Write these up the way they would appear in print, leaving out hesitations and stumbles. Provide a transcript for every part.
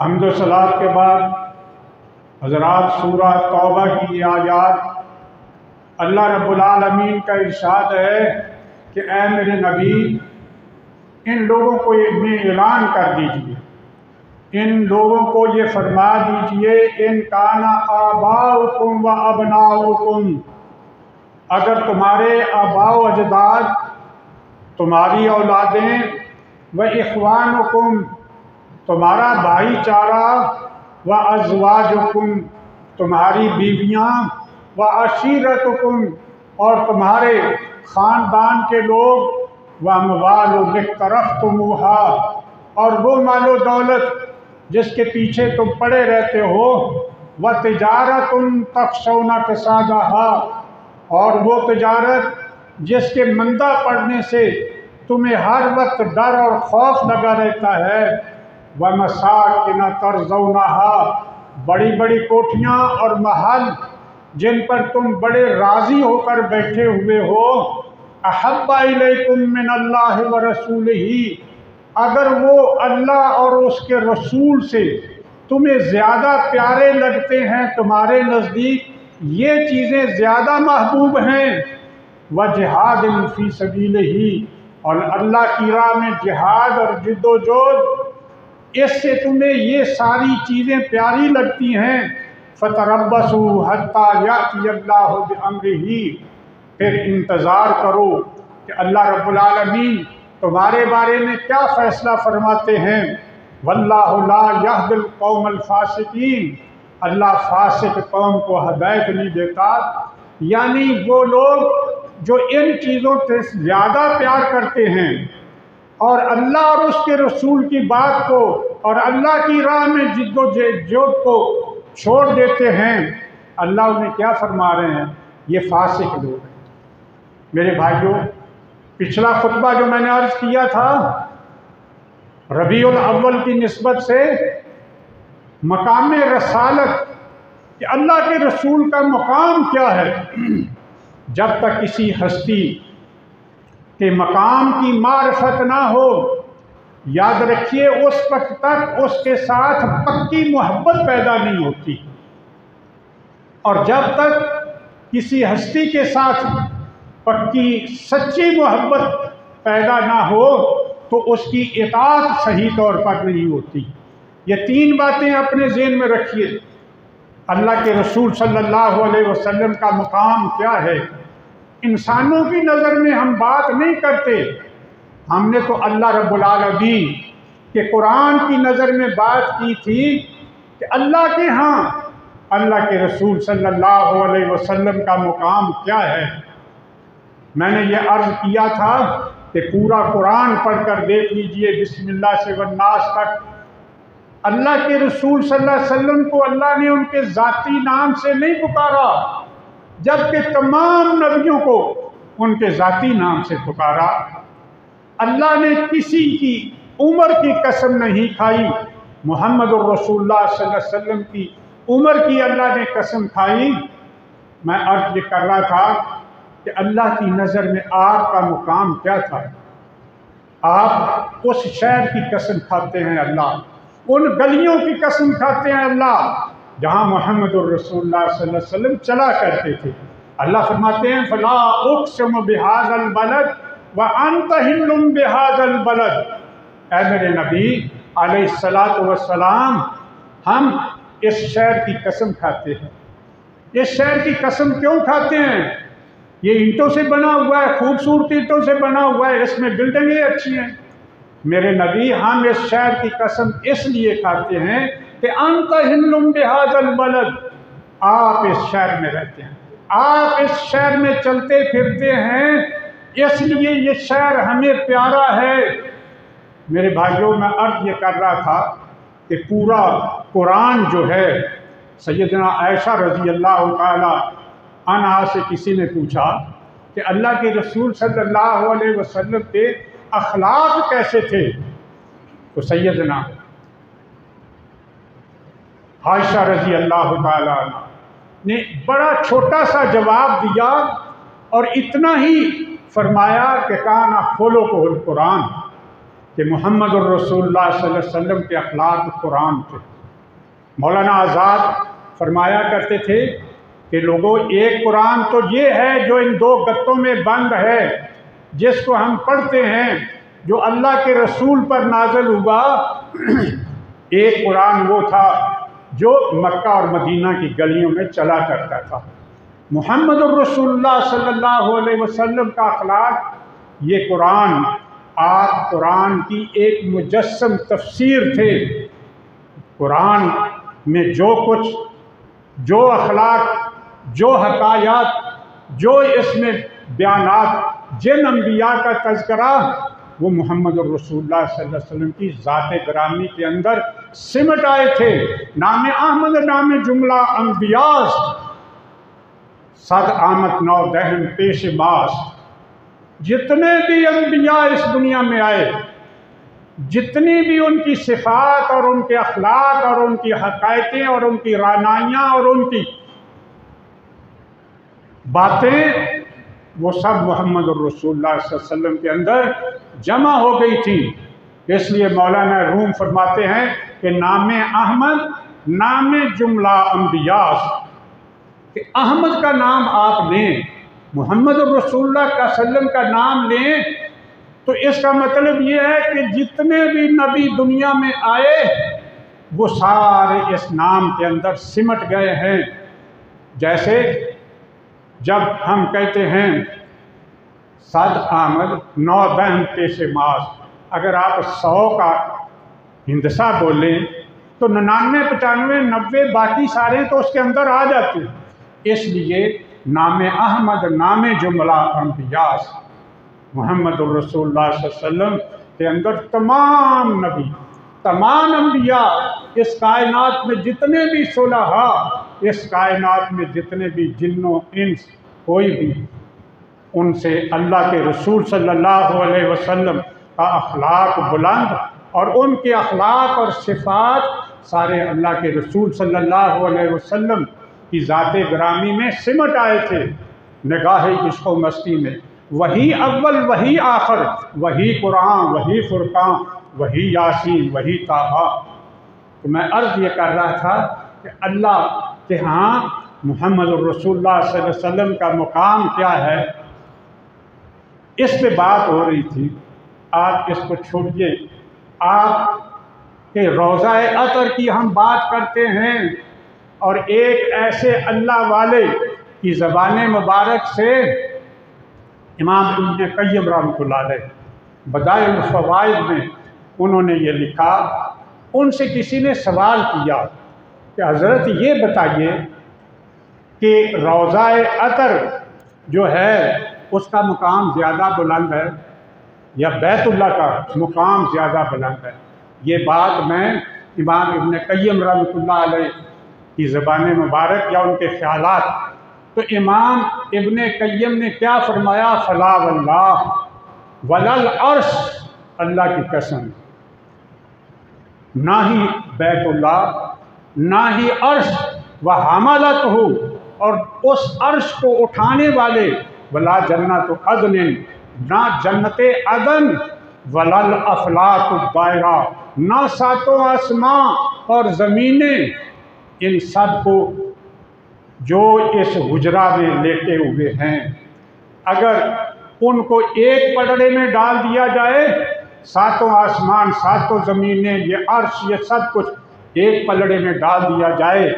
हम्द व सलात के बाद हज़रात सूरह तौबा की आयात अल्लाह रब्बुल आलमीन का इरशाद है कि ऐ मेरे नबी इन लोगों को ये ऐलान कर दीजिए, इन लोगों को ये फरमा दीजिए इन काना आबाउकुम व अबनाउकुम, अगर तुम्हारे आबाओ अजदाद तुम्हारी औलादें व इख्वानुकुम तुम्हारा भाईचारा व अज़वाजुकुम तुम्हारी बीवियाँ व अशीरतुकुम और तुम्हारे ख़ानदान के लोग व अमवालु इक़्तरफ़्तुमूहा और वो मालो दौलत जिसके पीछे तुम पड़े रहते हो, व तिजारतुन तख़शौना कसादहा और वो तिजारत जिसके मंदा पड़ने से तुम्हें हर वक्त डर और खौफ लगा रहता है, व मसाकिन तर्ज़ौनहा बड़ी बड़ी कोठियाँ और महल जिन पर तुम बड़े राज़ी होकर बैठे हुए हो, अहब्बा इलैकुम मिनल्लाहि व रसूलिही, अगर वो अल्लाह और उसके रसूल से तुम्हें ज़्यादा प्यारे लगते हैं, तुम्हारे नज़दीक ये चीज़ें ज़्यादा महबूब हैं, व जिहादिन फ़ी सबीलिही और अल्लाह की राह में जिहाद और जिद्दोजहद इससे तुम्हें ये सारी चीज़ें प्यारी लगती हैं, फ़तरब्बसू हत्ता याति अल्लाहु बिअम्रिही, फिर इंतज़ार करो कि अल्लाह रब्बुल आलमीन तुम्हारे बारे में क्या फ़ैसला फरमाते हैं। वल्लाहु ला यहदिल कौमल फ़ासिकीन, अल्लाह फ़ासिक कौम को हिदायत नहीं देता। यानी वो लोग जो इन चीज़ों से ज़्यादा प्यार करते हैं और अल्लाह और उसके रसूल की बात को और अल्लाह की राह में जिद्दोजहद को छोड़ देते हैं, अल्लाह उन्हें क्या फरमा रहे हैं, ये फासिक लोग हैं। मेरे भाइयों, पिछला खुतबा जो मैंने अर्ज़ किया था रबीउल अव्वल की निस्बत से मकाम रसालत कि अल्लाह के रसूल का मुकाम क्या है। जब तक किसी हस्ती के मकाम की मारिफत ना हो, याद रखिए उस वक्त तक उसके साथ पक्की मोहब्बत पैदा नहीं होती। और जब तक किसी हस्ती के साथ पक्की सच्ची मोहब्बत पैदा ना हो तो उसकी इताअत सही तौर पर नहीं होती। ये तीन बातें अपने ज़हन में रखिए। अल्लाह के रसूल सल्लल्लाहु अलैहि वसल्लम का मुकाम क्या है। इंसानों की नज़र में हम बात नहीं करते, हमने तो अल्लाह रब्बुल आलमीन के कुरान की नज़र में बात की थी कि अल्लाह के यहाँ अल्लाह के रसूल सल्लल्लाहु अलैहि वसल्लम का मुकाम क्या है। मैंने ये अर्ज़ किया था कि पूरा कुरान पढ़कर देख लीजिए बिस्मिल्लाह से वन्नास तक। अल्लाह के रसूल सल्लल्लाहु अलैहि वसल्लम को अल्लाह ने उनके ज़ाती नाम से नहीं पुकारा, जबकि तमाम नबियों को उनके ज़ाती नाम से पुकारा। अल्लाह ने किसी की उम्र की कसम नहीं खाई, मुहम्मदुर रसूलुल्लाह सल्लल्लाहु अलैहि वसल्लम की उम्र की अल्लाह ने कसम खाई। मैं अर्ज़ कर रहा था कि अल्लाह की नज़र में आपका मुकाम क्या था। आप उस शहर की कसम खाते हैं अल्लाह, उन गलियों की कसम खाते हैं अल्लाह जहाँ मुहम्मदुर रसूलुल्लाह सल्लल्लाहु अलैहि वसल्लम चला करते थे। अल्लाह फरमाते हैं फला उक़्सिमु बिहाज़ल बलद व अंत हिल्लुम बिहाज़ल बलद। ऐ मेरे नबी अलैहिस्सलातु वस्सलाम, हम इस शहर की कसम खाते हैं। इस शहर की कसम क्यों खाते हैं? ये ईंटों से बना हुआ है, खूबसूरत ईंटों से बना हुआ है, इसमें बिल्डिंगें अच्छी हैं। मेरे नबी, हम इस शहर की कसम इसलिए खाते हैं कि अंत हिल्लुम बिहाज़ल बलद, आप इस शहर में रहते हैं, आप इस शहर में चलते फिरते हैं, इसलिए ये शहर हमें प्यारा है। मेरे भाइयों, मैं अर्ज़ ये कर रहा था कि पूरा कुरान जो है, सैयदना आयशा रज़ी अल्लाह ताला अन्हा से किसी ने पूछा कि अल्लाह के रसूल सल्लल्लाहु अलैहि वसल्लम के अखलाक कैसे थे, तो सैयदना आयशा रज़ी अल्लाह ताला ने बड़ा छोटा सा जवाब दिया और इतना ही फरमाया कि काना खुलुकुहुल कुरान, कि मुहम्मदुर रसूलुल्लाह सल्लल्लाहु अलैहि वसल्लम के अखलाक कुरान थे। मौलाना आज़ाद फरमाया करते थे कि लोगों, एक कुरान तो ये है जो इन दो गत्तों में बंद है, जिसको हम पढ़ते हैं, जो अल्लाह के रसूल पर नाज़िल हुआ। एक कुरान वो था जो मक्का और मदीना की गलियों में चला करता था। मुहम्मदुर रसूलुल्लाह सल्लल्लाहु अलैहि वसल्लम का अखलाक, ये कुरान आप कुरान की एक मुजस्सम तफसीर थे। कुरान में जो कुछ, जो अखलाक, जो हकायात, जो इसमें बयानात, जिन अम्बिया का तज़किरा, वो मुहम्मदुर रसूलुल्लाह सल्लल्लाहु अलैहि वसल्लम की ज़ात ग्रामी के अंदर सिमट आए थे। नाम अहमद नाम जुमला अम्बियास, सद आमद नौ दहन पेश बास। जितने भी अम्बिया इस दुनिया में आए, जितनी भी उनकी सिफ़ात और उनके अखलाक और उनकी हक़ाइक़ें और उनकी रानाइयाँ और उनकी बातें, वो सब मुहम्मद रसूलुल्लाह सल्लल्लाहु अलैहि वसल्लम के अंदर जमा हो गई थी। इसलिए मौलाना रूम फरमाते हैं कि नाम अहमद नाम जुमला अम्बियास, कि अहमद का नाम आप लें, मुहम्मद रसूलुल्लाह का सल्लम का नाम लें, तो इसका मतलब ये है कि जितने भी नबी दुनिया में आए वो सारे इस नाम के अंदर सिमट गए हैं। जैसे जब हम कहते हैं सद आमद नौ दहन पेश मास, अगर आप 100 का हिंदसा बोलें तो 99, 95, 90 बाकी सारे तो उसके अंदर आ जाते हैं। इसलिए नाम अहमद नाम जुमला अम्बियास, मुहम्मद रसूलुल्लाह सल्लल्लाहु अलैहि वसल्लम के अंदर तमाम नबी, तमाम अम्बिया, इस कायनात में जितने भी सुलहा, इस कायनात में जितने भी जिन्नो इंस कोई भी, उनसे अल्लाह के रसूल सल्लल्लाहु अलैहि वसल्लम का अखलाक बुलंद और उनके अखलाक और सिफ़ात सारे अल्लाह के रसूल सल्लल्लाहु अलैहि वसल्लम की ज़ाते ग्रामी में सिमट आए थे निगाह इश्क़ व मस्ती में। वही अव्वल वही आखिर, वही कुरान वही फुरकान वही यासीन वही ताहा। तो मैं अर्ज़ ये कर रहा था कि अल्लाह के यहाँ मुहम्मद रसूलुल्लाह सल्लल्लाहु अलैहि वसल्लम का मुकाम क्या है, इस पे बात हो रही थी। आप इसको छोड़िए, आप के रोज़ाए अतर की हम बात करते हैं और एक ऐसे अल्लाह वाले की ज़बान मुबारक से इमाम इब्न क़य्यिम रहमतुल्लाह अलैह बदाइउल फ़वाइद में उन्होंने ये लिखा। उनसे किसी ने सवाल किया कि हज़रत ये बताइए कि रोज़ाए अतर जो है उसका मुकाम ज़्यादा बुलंद है या बैतुल्लाह का मुकाम ज़्यादा बुलंद है। ये बात मैं इमाम इब्न क़य्यिम रहमतुल्लाह अलैह की ज़बान मुबारक या उनके ख़यालात, तो इमाम इब्न क़य्यिम ने क्या फरमाया, फला वल्लाह वलल अर्श, अल्लाह की कसम, ना ही बैतुल्लाह ना ही अर्श व हमलत हो, और उस अर्श को उठाने वाले, वला जन्नत अदन, ना जन्नते अदन, वलल अफलाक दायरा, ना सातों आसमां और ज़मीनें, इन सब को जो इस हुजरा में लेटे हुए हैं, अगर उनको एक पलड़े में डाल दिया जाए, सातों आसमान सातों ज़मीनें ये अर्श ये सब कुछ एक पलड़े में डाल दिया जाए,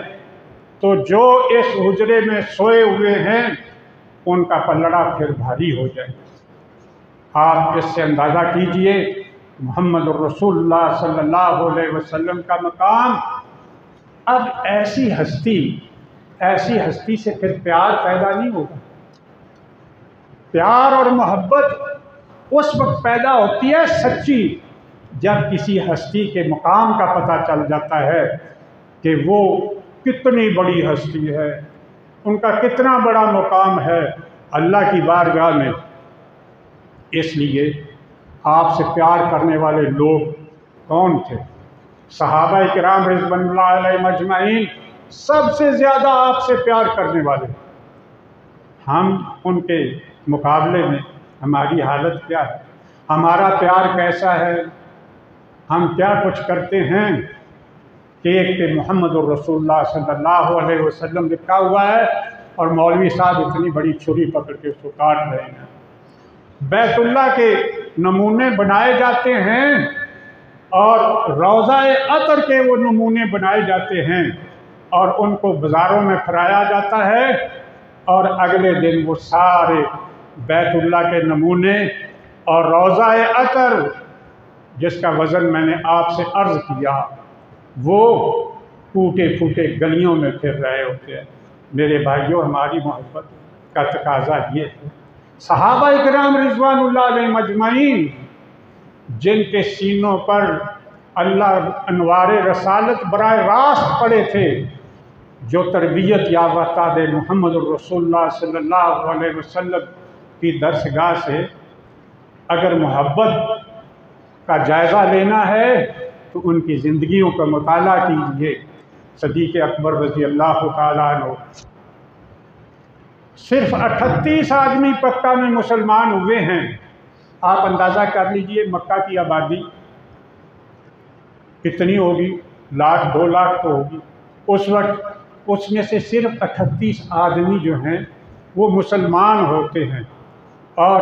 तो जो इस हुजरे में सोए हुए हैं उनका पलड़ा फिर भारी हो जाए। आप इससे अंदाज़ा कीजिए मुहम्मद रसूलुल्लाह सल्लल्लाहु अलैहि वसल्लम का मकाम। अब ऐसी हस्ती से फिर प्यार पैदा नहीं होगा। प्यार और मोहब्बत उस वक्त पैदा होती है सच्ची, जब किसी हस्ती के मुकाम का पता चल जाता है कि वो कितनी बड़ी हस्ती है, उनका कितना बड़ा मुकाम है अल्लाह की बारगाह में। इसलिए आपसे प्यार करने वाले लोग कौन थे? सहाबा किराम रिज़वानुल्लाह अलैहिम अजमईन सबसे ज़्यादा आपसे प्यार करने वाले। हम उनके मुकाबले में हमारी हालत क्या है, हमारा प्यार कैसा है, हम क्या कुछ करते हैं कि एक पे मोहम्मद रसूलुल्लाह सल्लल्लाहु अलैहि वसल्लम लिखा हुआ है और मौलवी साहब इतनी बड़ी छुरी पकड़ के उसको काट रहे हैं। बैतुल्लाह के नमूने बनाए जाते हैं और रोज़ाए अतर के वो नमूने बनाए जाते हैं और उनको बाज़ारों में फराया जाता है, और अगले दिन वो सारे बैतुल्लाह के नमूने और रोज़ाए अतर जिसका वज़न मैंने आपसे अर्ज़ किया वो टूटे फूटे गलियों में फिर रहे होते हैं। मेरे भाइयों, हमारी मोहब्बत का तकाज़ा ये है। सहाबा किराम रिज़वानुल्लाह अलैहिम अजमईन जिनके सीनों पर अल्लाह अनवारे रसालत बराह रास्त पड़े थे, जो तरबियत याफ्ता दे मुहम्मद रसूलुल्लाह सल्लल्लाहु अलैहि वसल्लम की दरसगाह से अगर मोहब्बत का जायज़ा लेना है तो उनकी ज़िंदगियों का मुताला कीजिए। सदीक़ अकबर रज़ी अल्लाह तआला अन्हु, सिर्फ 38 आदमी मक्का में मुसलमान हुए हैं। आप अंदाज़ा कर लीजिए मक्का की आबादी कितनी होगी, लाख 2 लाख तो होगी उस वक्त। उसमें से सिर्फ 38 आदमी जो हैं वो मुसलमान होते हैं, और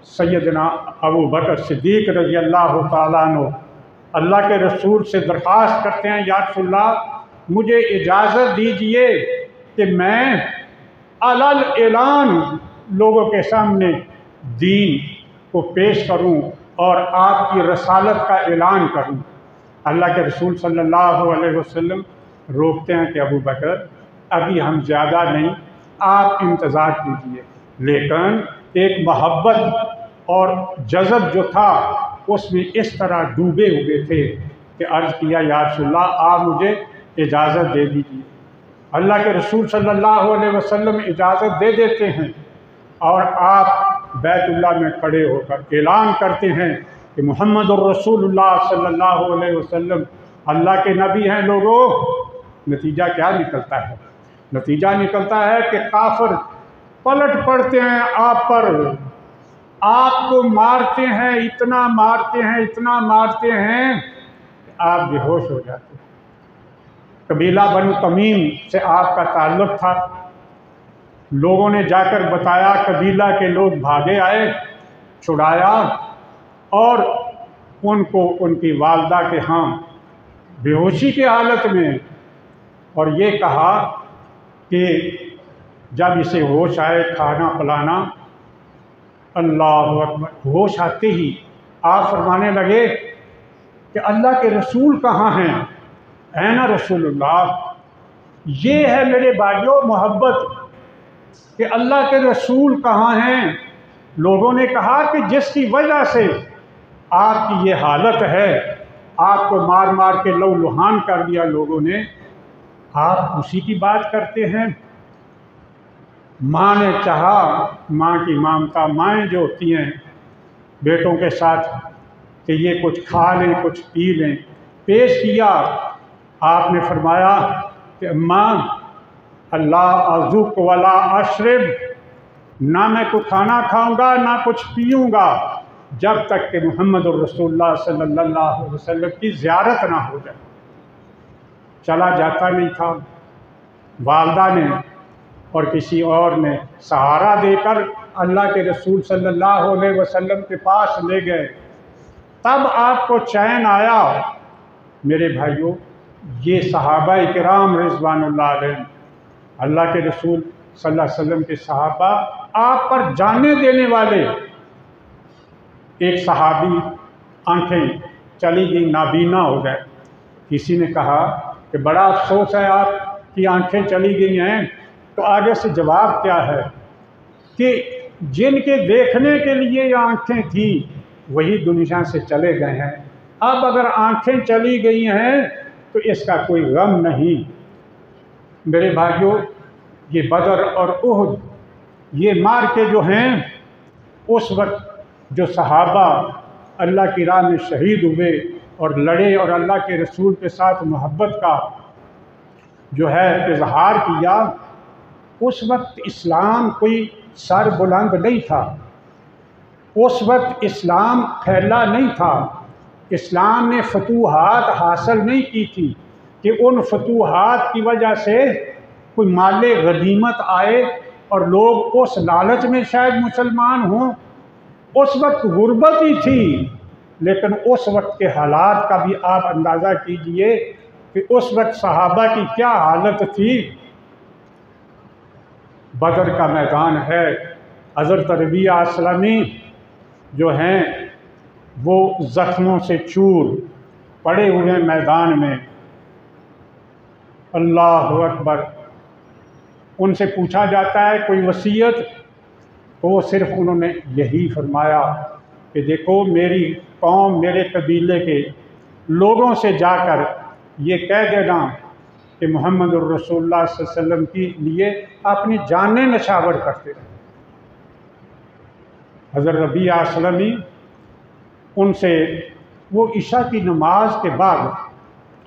सैयदना अबू बकर सिद्दीक़ रज़ी अल्लाह तआला अन्हु अल्लाह के रसूल से दरख्वास्त करते हैं, या रसूलल्लाह मुझे इजाज़त दीजिए कि मैं अलल ऐलान लोगों के सामने दीन को पेश करूं और आपकी रसालत का ऐलान करूं। अल्लाह के रसूल सल्लल्लाहु अलैहि वसल्लम रोकते हैं कि अबू बकर अभी हम ज़्यादा नहीं, आप इंतज़ार कीजिए। लेकिन एक मोहब्बत और जज़ब जो था उसमें इस तरह डूबे हुए थे कि अर्ज़ किया, या रसूलल्लाह आप मुझे इजाज़त दे दीजिए। अल्लाह के रसूल सल्लल्लाहु अलैहि वसल्लम इजाज़त दे देते हैं और आप बैतुल्लाह में खड़े होकर ऐलान करते हैं कि मुहम्मद रसूलुल्लाह सल्लल्लाहु अलैहि वसल्लम अल्लाह के नबी हैं। लोगों, नतीजा क्या निकलता है? नतीजा निकलता है कि काफिर पलट पड़ते हैं आप पर, आपको मारते हैं, इतना मारते हैं, इतना मारते हैं कि आप बेहोश हो जाते हैं। कबीला बनु तमीम से आपका ताल्लुक़ था। लोगों ने जाकर बताया, कबीला के लोग भागे आए, छुड़ाया और उनको उनकी वालदा के यहाँ बेहोशी की हालत में, और ये कहा कि जब इसे होश आए खाना पिलाना। अल्लाह अकबर। होश आते ही आप फरमाने लगे कि अल्लाह के रसूल कहाँ हैं, ऐना रसूलुल्लाह। ये है मेरे भाइयों मोहब्बत कि अल्लाह के रसूल कहाँ हैं। लोगों ने कहा कि जिसकी वजह से आपकी ये हालत है, आपको मार मार के लहूलुहान कर दिया लोगों ने, आप उसी की बात करते हैं। माँ ने चाहा, माँ की ममता, माएँ जो होती हैं बेटों के साथ कि ये कुछ खा लें, कुछ पी लें, पेश किया। आपने फरमाया कि माँ अल्लाह अज़ुक वला अशरब, ना मैं कुछ खाना खाऊंगा ना कुछ पीऊँगा जब तक कि मोहम्मद रसूलुल्लाह सल्लल्लाहु अलैहि वसल्लम की ज़ियारत ना हो जाए। चला जाता नहीं था। वालदा ने और किसी और ने सहारा देकर अल्लाह के रसूल सल्लल्लाहु अलैहि वसल्लम के पास ले गए। तब आपको चैन आया। मेरे भाइयों, ये सहाबा इकराम रिज़वानुल्लाह अलैहिम, अल्लाह के रसूल सल्लल्लाहु अलैहि वसल्लम के सहाबा, आप पर जाने देने वाले। एक सहाबी आंखें चली गई, नाबीना हो गए। किसी ने कहा कि बड़ा अफसोस है आपकी आंखें चली गई हैं। तो आगे से जवाब क्या है कि जिनके देखने के लिए ये आंखें थी वही दुनिया से चले गए हैं। अब अगर आंखें चली गई हैं तो इसका कोई गम नहीं। मेरे भाइयों, ये बदर और उहद, ये मार के जो हैं, उस वक्त जो सहाबा अल्लाह की राह में शहीद हुए और लड़े और अल्लाह के रसूल के साथ मोहब्बत का जो है इजहार किया, उस वक्त इस्लाम कोई सर बुलंद नहीं था। उस वक्त इस्लाम फैला नहीं था। इस्लाम ने फतूहात हासिल नहीं की थी कि उन फतूहात की वजह से कोई माले गनीमत आए और लोग उस लालच में शायद मुसलमान हों। उस वक्त गुर्बत ही थी। लेकिन उस वक्त के हालात का भी आप अंदाज़ा कीजिए कि उस वक्त सहाबा की क्या हालत थी। बदर का मैदान है। हज़रत रबिया अस्लमी जो हैं वो ज़ख्मों से चूर पड़े हुए मैदान में। अल्लाह अकबर। उनसे पूछा जाता है कोई वसीयत, तो वो सिर्फ़ उन्होंने यही फरमाया कि देखो, मेरी कौम, मेरे कबीले के लोगों से जाकर ये कह देना कि मोहम्मद रसूलुल्लाह सल्लल्लाहु अलैहि वसल्लम के लिए अपनी जानें नशावर करते रहे। हज़रत रबिया अस्लमी उनसे वो इशा की नमाज के बाद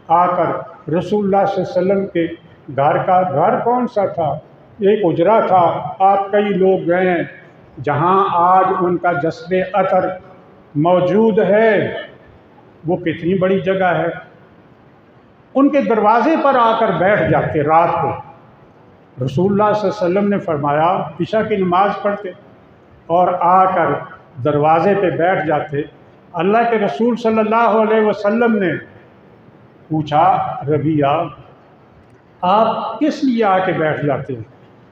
आकर रसूलुल्लाह सल्लल्लाहु अलैहि वसल्लम के घर कौन सा था? एक उजरा था। आप कई लोग गए हैं जहाँ आज उनका जस्बे अतर मौजूद है। वो कितनी बड़ी जगह है। उनके दरवाज़े पर आकर बैठ जाते रात को। रसूलुल्लाह सल्लल्लाहु अलैहि वसल्लम ने फरमाया, इशा की नमाज़ पढ़ते और आकर दरवाज़े पे बैठ जाते। अल्लाह के रसूल सल्लल्लाहु अलैहि वसल्लम ने पूछा, रबिया आप किस लिए आके बैठ जाते हैं?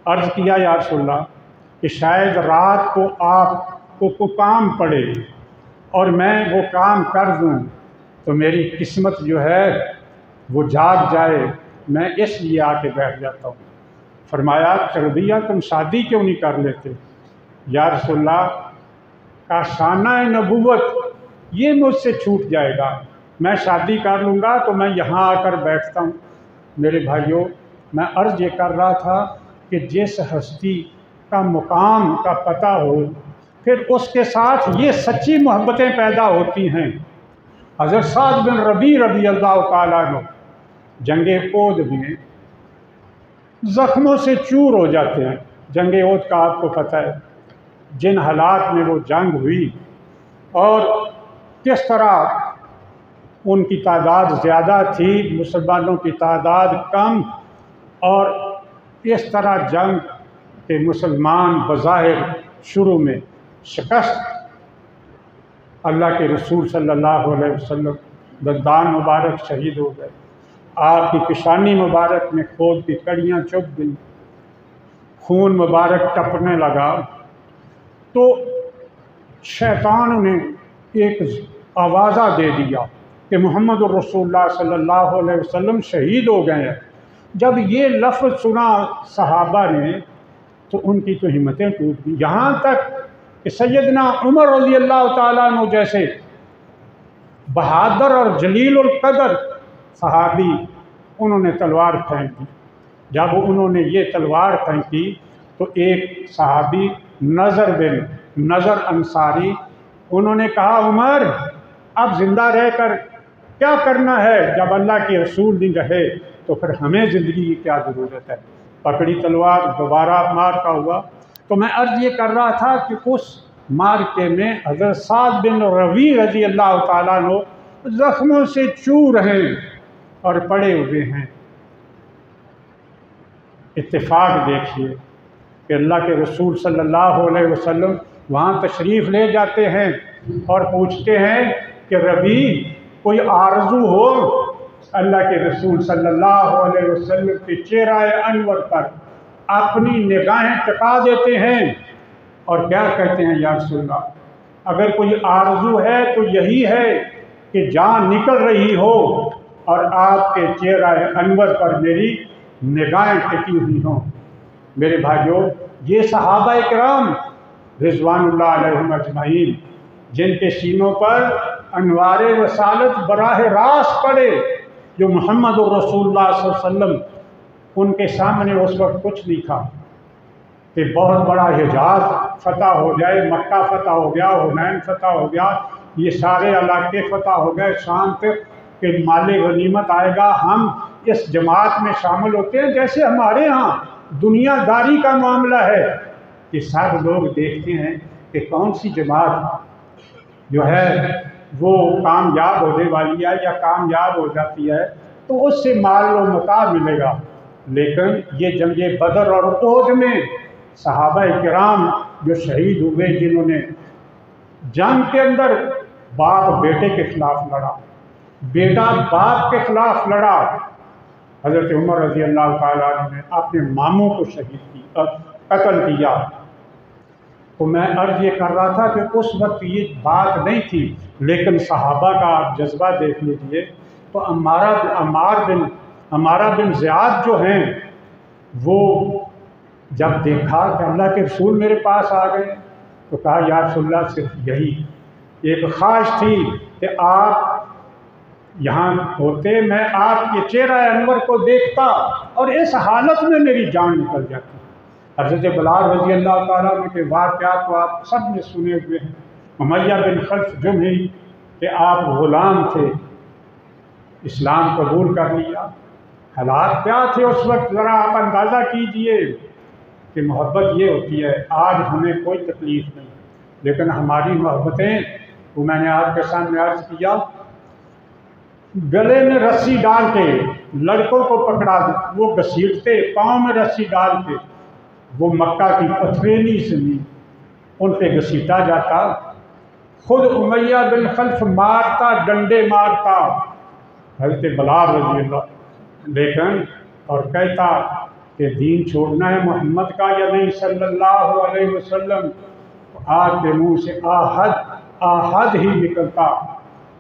अर्ज़ किया, या रसूलल्लाह कि शायद रात को आपको कोई काम पड़े और मैं वो काम कर दूं तो मेरी किस्मत जो है वो जाग जाए, मैं इसलिए आके बैठ जाता हूँ। फरमाया, रबिया तुम शादी क्यों नहीं कर लेते? या रसूलल्लाह का शाना नबूवत ये मुझसे छूट जाएगा, मैं शादी कर लूँगा तो मैं यहाँ आकर बैठता हूँ। मेरे भाइयों, मैं अर्ज़ ये कर रहा था कि जिस हस्ती का मुकाम का पता हो, फिर उसके साथ ये सच्ची मोहब्बतें पैदा होती हैं। हज़रत साद बिन रबी रज़ी अल्लाह तआला अन्हु जंगे ओहद में ज़ख्मों से चूर हो जाते हैं। जंग ओहद का आपको पता है जिन हालात में वो जंग हुई और किस तरह उनकी तादाद ज़्यादा थी, मुसलमानों की तादाद कम, और इस तरह जंग के मुसलमान बज़ाहिर शुरू में शिकस्त, अल्लाह के रसूल सल्लल्लाहु अलैहि वसल्लम दंदान मुबारक शहीद हो गए, आपकी पेशानी मुबारक में खोद की कड़ियाँ चुभ गई, खून मुबारक टपने लगा। तो शैतान ने एक आवाज़ा दे दिया कि मोहम्मद रसूलुल्लाह सल्लल्लाहु अलैहि वसल्लम शहीद हो गए हैं। जब ये लफ्ज़ सुना सहाबा ने तो उनकी तो हिम्मतें टूट गई, यहाँ तक कि सैयदना उमर रज़ी अल्लाह ताला अन्हु जैसे बहादुर और जलीलुल कदर सहाबी, उन्होंने तलवार फेंक दी। जब उन्होंने ये तलवार फेंकी तो एक सहाबी नज़र अंसारी, उन्होंने कहा उमर अब ज़िंदा रहकर क्या करना है, जब अल्लाह के रसूल नहीं रहे तो फिर हमें ज़िंदगी की क्या ज़रूरत है। पकड़ी तलवार, दोबारा मारका हुआ। तो मैं अर्ज़ ये कर रहा था कि उस मारके में हज़रत साद बिन रबी रज़ी अल्लाह ताला अन्हु ज़ख्मों से चूर हैं और पड़े हुए हैं। इत्तेफाक देखिए कि अल्लाह के रसूल सल्लल्लाहु अलैहि वसल्लम वहाँ तशरीफ़ ले जाते हैं और पूछते हैं कि रबी कोई आरज़ू हो। अल्लाह के रसूल सल्लल्लाहु अलैहि वसल्लम के चेहरा अनवर पर अपनी निगाहें टिका देते हैं और क्या कहते हैं, या रसूलल्लाह, अगर कोई आरज़ू है तो यही है कि जान निकल रही हो और आपके चेहरा अनवर पर मेरी निगाहें टिकी हुई हों। मेरे भाइयों, ये सहाबा इकराम रिज़वानुल्लाह अलैहिम अजमईन, जिनके सीनों पर अनवारे रसालत बराह रास्त पड़े, जो मोहम्मद रसूलुल्लाह सल्लल्लाहु अलैहि वसल्लम, उनके सामने उस वक्त कुछ नहीं था कि बहुत बड़ा हिजाज फतह हो जाए, मक्का फतह हो गया, हुनैन फतह हो गया, ये सारे इलाके फतह हो गए, शाम तक के माले गनीमत आएगा, हम इस जमात में शामिल होते हैं। जैसे हमारे यहाँ दुनियादारी का मामला है कि सब लोग देखते हैं कि कौन सी जमात जो है वो कामयाब होने वाली है या कामयाब हो जाती है तो उससे माल व मता मिलेगा। लेकिन ये जंगे बदर और ओहद में सहाबा किराम जो शहीद हुए, जिन्होंने जंग के अंदर बाप बेटे के खिलाफ लड़ा, बेटा बाप के खिलाफ लड़ा, हज़रत उमर रज़ी अल्लाह ताला ने अपने मामों को कत्ल किया। तो मैं अर्ज़ ये कर रहा था कि उस वक्त ये बात नहीं थी, लेकिन सहाबा का आप जज्बा देख लीजिए। तो अमारा बिन ज़ियाद जो हैं, वो जब देखा कि अल्लाह के रसूल मेरे पास आ गए तो कहा, या रसूलल्लाह, सिर्फ यही एक ख्वाहिश थी कि आप यहाँ होते, मैं आपके चेहरा अनवर को देखता और इस हालत में मेरी जान निकल जाती। हज़रत बिलाल रज़ी अल्लाह ताला अन्हु के वाक़यात तो आप सब ने सुने हुए हैं। उमय्या बिन खल्फ जुमही कि आप ग़ुलाम थे, इस्लाम कबूल कर लिया। हालात क्या थे उस वक्त, ज़रा आप अंदाज़ा कीजिए कि मोहब्बत ये होती है। आज हमें कोई तकलीफ़ नहीं, लेकिन हमारी मोहब्बतें, वो मैंने आपके सामने अर्ज़ किया, गले में रस्सी डाल के लड़कों को पकड़ा, वो घसीटते, पाँव में रस्सी डाल के वो मक्का की पथरीली ज़मीन उन पर घसीटा जाता। खुद उमय्या बिन खल्फ मारता, डंडे मारता हज़रत बिलाल रज़ी अल्लाह, लेकिन और कहता कि दीन छोड़ना है मोहम्मद का या नहीं सल्लल्लाहु अलैहि वसल्लम। आपके मुँह से आहद ही निकलता।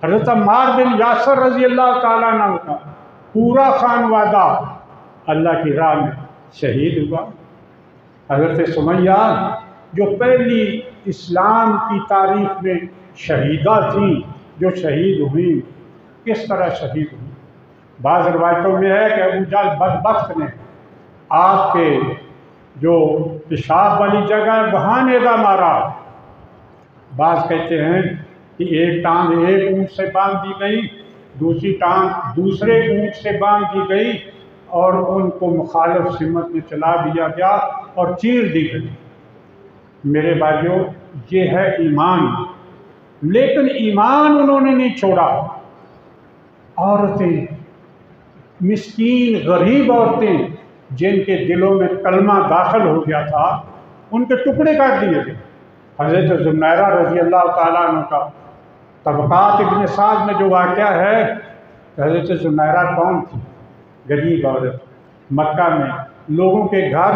हज़रत अम्मार बिन यासर रज़ी अल्लाह ताला अन्हु का पूरा खानवादा अल्लाह की राह में शहीद हुआ। हज़रत सुमैया जो पहली इस्लाम की तारीख़ में शहीदा थी, जो शहीद हुई, किस तरह शहीद हुई। बाज़ रवायतों में है कि अबू जहल बदबख्त ने आपके जो पेशाब वाली जगह वहाँ नेज़ा मारा। बाज़ कहते हैं कि एक टांग एक ऊँट से बांध दी गई, दूसरी टांग दूसरे ऊँट से बांध दी गई और उनको मुखालिफ सिमत में चला दिया गया और चीर दी गई। मेरे भाइयों, ये है ईमान। लेकिन ईमान उन्होंने नहीं छोड़ा। औरतें, मिस्कीन गरीब औरतें जिनके दिलों में कलमा दाखिल हो गया था, उनके टुकड़े कर दिए गए। हज़रत ज़ुनैरा रज़ी अल्लाह ताला अन्हा का तबक़ात इब्न साद में जो वाक़या है, हज़रत ज़ुनैरा कौन थी? गरीब औरत, मक्का में लोगों के घर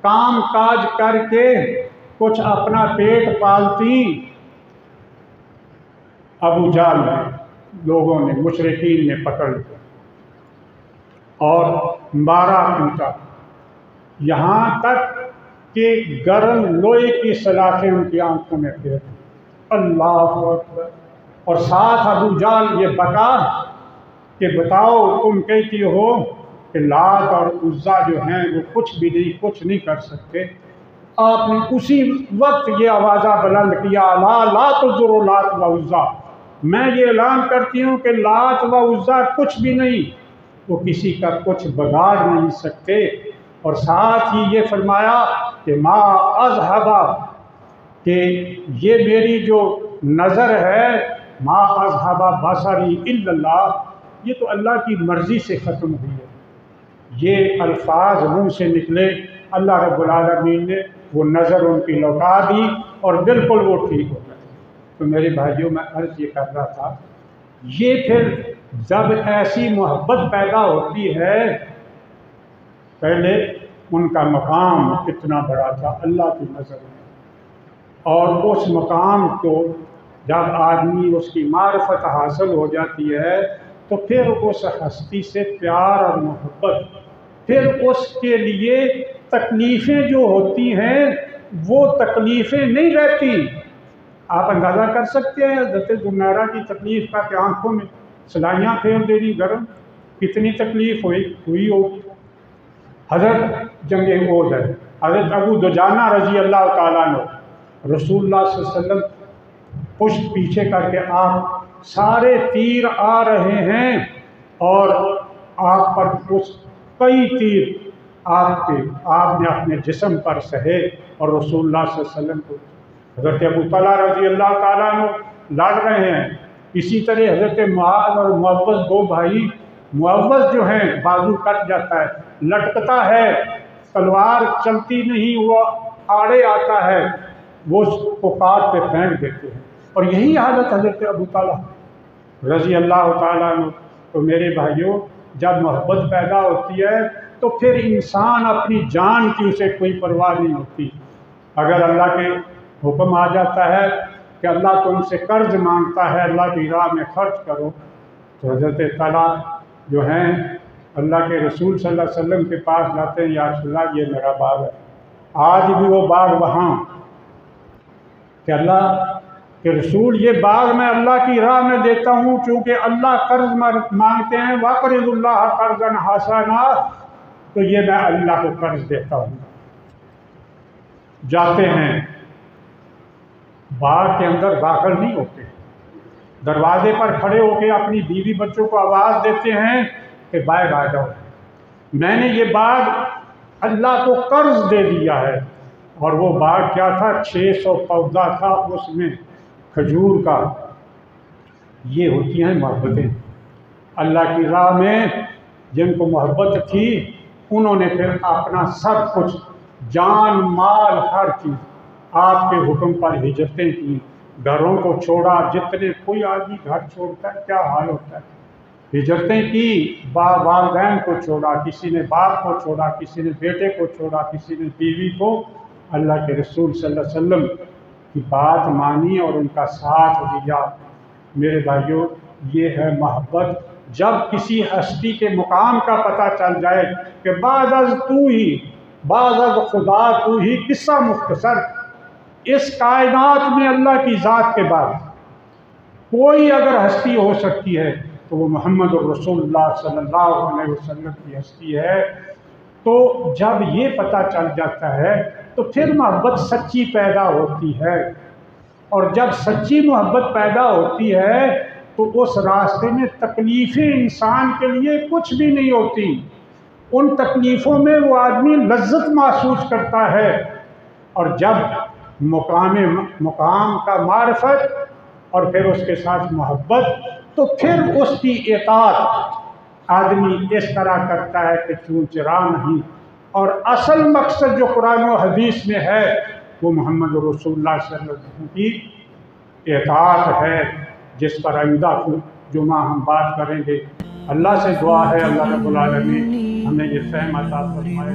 काम काज करके कुछ अपना पेट पालती। अबू जाल ने, लोगों ने, मुशरिकीन ने पकड़ लिया और मारा पीटा, यहाँ तक कि गर्म लोहे की सलाखें उनकी आंखों में फिर। अल्लाह अकबर। और साथ अबू जाल ये बता कि बताओ, तुम कहती हो कि लात और उज़्ज़ा जो हैं वो कुछ भी नहीं, कुछ नहीं कर सकते। आपने उसी वक्त ये आवाज़ा बुलंद किया, ला तुज़्ज़िरु लात व उज़्ज़ा, मैं ये ऐलान करती हूँ कि लात व उज़्ज़ा कुछ भी नहीं, वो किसी का कुछ बिगाड़ नहीं सकते। और साथ ही ये फरमाया कि मा अज़हबा, कि ये मेरी जो नज़र है, मा अज़हबा बसरी इल्लल्लाह, ये तो अल्लाह की मर्ज़ी से ख़त्म हुई है। ये अल्फाज मुँह से निकले, अल्लाह रब्बुल आलमीन ने वो नज़र उनकी लौटा दी और बिल्कुल वो ठीक हो गए। तो मेरे भाइयों, मैं अर्ज़ ये कर रहा था, ये फिर जब ऐसी मोहब्बत पैदा होती है, पहले उनका मकाम कितना बड़ा था अल्लाह की नज़र में, और उस मकाम को जब आदमी उसकी मारिफत हासिल हो जाती है तो फिर उस हस्ती से प्यार और मोहब्बत, फिर उसके लिए तकलीफ़ें जो होती हैं वो तकलीफ़ें नहीं रहती। आप अंदाज़ा कर सकते हैं हज़रत ज़ुनैरा की तकलीफ़ का कि आँखों में सलाइयाँ फेर दे दी गरम, कितनी तकलीफ़ हुई होगी। हज़रत जंग ओहद है, हज़रत अबू दुजाना रज़ी अल्लाह ताला अन्हु रसूलुल्लाह सल्लल्लाहु अलैहि वसल्लम पुष्ट पीछे करके आप सारे तीर आ रहे हैं और आप पर उस कई तीर आपने अपने जिस्म पर सहे और रसूलुल्लाह सल्लल्लाहु अलैहि वसल्लम को हज़रत अबू तला रज़ी अल्लाह ताला अन्हु लड़ रहे हैं। इसी तरह हज़रत मुआज़ और मुअव्वज़, दो भाई, मुअव्वज़ जो हैं बाजू कट जाता है, लटकता है, तलवार चलती नहीं, वो आड़े आता है, वो उसको काट पे फेंक देते हैं। और यही हालत हज़रत अबू तला रज़ी अल्लाह ताला अन्हु। तो मेरे भाइयों, जब मोहब्बत पैदा होती है तो फिर इंसान अपनी जान की उसे कोई परवाह नहीं होती। अगर अल्लाह के हुक्म आ जाता है कि अल्लाह तुमसे कर्ज मांगता है, अल्लाह की राह में खर्च करो, तो हज़रत तला जो हैं अल्लाह के रसूल सल्लल्लाहु अलैहि वसल्लम के पास जाते हैं, या रसूलल्लाह ये मेरा बाग है। आज भी वो बाग वहाँ कि अल्लाह के रसूल, ये बाग मैं अल्लाह की राह में देता हूँ क्योंकि अल्लाह कर्ज मांगते हैं, वक़रिज़ुल्लाह क़र्ज़न हसना, तो ये मैं अल्लाह को कर्ज देता हूँ। जाते हैं, बाग के अंदर दाखिल नहीं होते, दरवाजे पर खड़े होकर अपनी बीवी बच्चों को आवाज़ देते हैं कि बाहर आ जाओ, मैंने ये बाग अल्लाह को कर्ज दे दिया है। और वो बाग क्या था? 600 पौधा था उसमें खजूर का। ये होती हैं मोहब्बतें। अल्लाह की राह में जिनको मोहब्बत थी, उन्होंने फिर अपना सब कुछ, जान माल हर चीज़, आपके हुक्म पर हिजरतें की, घरों को छोड़ा। जितने कोई आदमी घर छोड़ता है क्या हाल होता है, हिजरतें की, वालिदैन को छोड़ा, किसी ने बाप को छोड़ा, किसी ने बेटे को छोड़ा, किसी ने बीवी को। अल्लाह के रसूल सल्लल्लाहु अलैहि वसल्लम की बात मानी और उनका साथ दिया। मेरे भाइयों, ये है मोहब्बत। जब किसी हस्ती के मुकाम का पता चल जाए कि बाद अज़ तू ही, बाद अज़ खुदा तू ही, किस्सा मुख्तसर, इस कायनात में अल्लाह की ज़ात के बाद कोई अगर हस्ती हो सकती है तो वो मोहम्मद रसूलुल्लाह सल्लल्लाहु अलैहि वसल्लम की हस्ती है। तो जब ये पता चल जाता है तो फिर मोहब्बत सच्ची पैदा होती है। और जब सच्ची मोहब्बत पैदा होती है तो उस रास्ते में तकलीफ़ें इंसान के लिए कुछ भी नहीं होती। उन तकलीफ़ों में वो आदमी लज्जत महसूस करता है। और जब मुकाम का मारिफत और फिर उसके साथ मोहब्बत, तो फिर उसकी इताअत आदमी इस तरह करता है कि चूंचरा नहीं। और असल मकसद जो कुरान और हदीस में है वो मोहम्मद रसूलुल्लाह सल्लल्लाहु अलैहि वसल्लम की इताअत है, जिस पर आइंदा जुमा हम बात करेंगे। अल्लाह से दुआ है अल्लाह रब्बुल आलमीन हमें ये फ़हम अता फरमाए।